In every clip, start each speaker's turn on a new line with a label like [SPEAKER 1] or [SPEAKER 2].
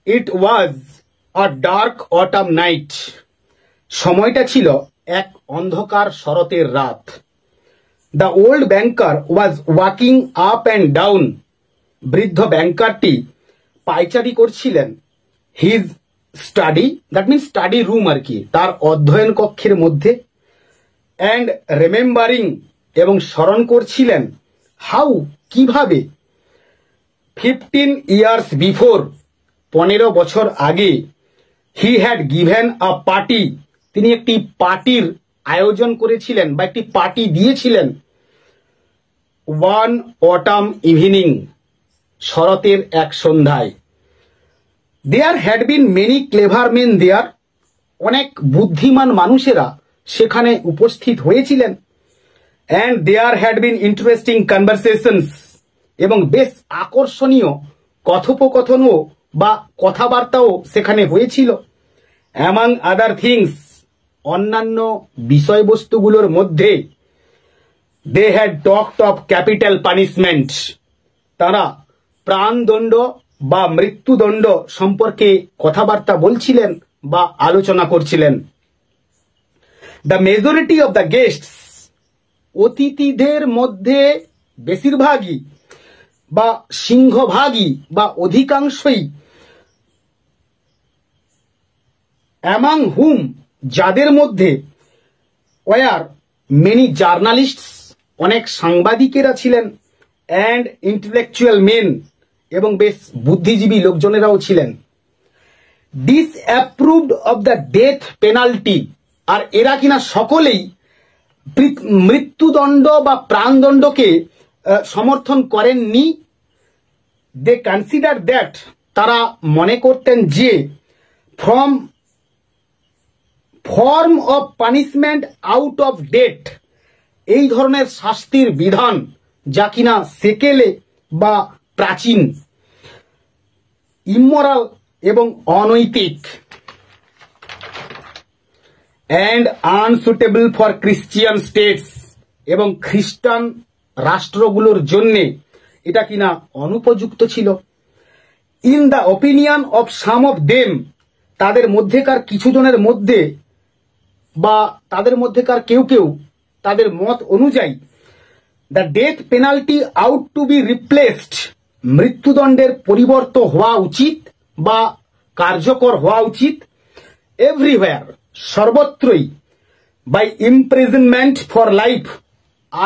[SPEAKER 1] It was a dark autumn night. সময়টা ছিল এক অন্ধকার শরতের রাত। The old banker was walking up and down. বৃদ্ধ ব্যাংকারটি পায়চারি করছিলেন his study, that means study room আর কি, তার অধ্যয়ন কক্ষের মধ্যে, and remembering এবং স্মরণ করছিলেন how কিভাবে 15 years before 15 বছর আগে he had given a party, তিনি একটি পার্টির আয়োজন করেছিলেন বা একটি পার্টি দিয়েছিলেন one autumn evening, শরতের এক সন্ধ্যায়। There had been many clever men there, অনেক বুদ্ধিমান মানুষেরা সেখানে উপস্থিত হয়েছিলেন, and there had been interesting conversations, এবং বেশ আকর্ষণীয় কথোপকথনও বা কথাবার্তাও সেখানে হয়েছিল। Among other things, অন্যান্য বিষয়বস্তুগুলোর মধ্যে they had talked of capital punishment, তারা প্রাণদণ্ড বা মৃত্যুদণ্ড সম্পর্কে কথাবার্তা বলছিলেন বা আলোচনা করছিলেন। The majority of the guests, অতিথিদের মধ্যে বেশিরভাগই বা সিংহভাগই বা অধিকাংশই, among whom, যাদের মধ্যে, were many journalists, অনেক সাংবাদিকেরা ছিলেন, and intellectual men, এবং বেশ বুদ্ধিজীবী লোকজনেরাও ছিলেন। Disapproved of the death penalty, আর এরা কিনা সকলেই মৃত্যুদণ্ড বা প্রাণদণ্ডকে সমর্থন করেননি। They consider that, তারা মনে করতেন যে form of punishment out of date, এই ধরনের শাস্তির বিধান যা কিনা সেকেলে বা প্রাচীন, ইমোরাল এবং অনৈতিক, and unsuitable for Christian states, এবং খ্রিস্টান রাষ্ট্রগুলোর জন্য এটা কিনা অনুপযুক্ত ছিল। In the opinion of some of them, তাদের মধ্যেকার কিছু জনের মধ্যে বা তাদের মধ্যেকার কেউ কেউ তাদের মত অনুযায়ী the death penalty ought to be replaced, মৃত্যুদণ্ডের পরিবর্তন হওয়া উচিত বা কার্যকর হওয়া উচিত everywhere, সর্বত্রই, by imprisonment for life,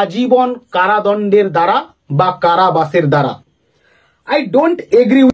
[SPEAKER 1] আজীবন কারাদণ্ডের দ্বারা বা কারাবাসের দ্বারা। I don't agree with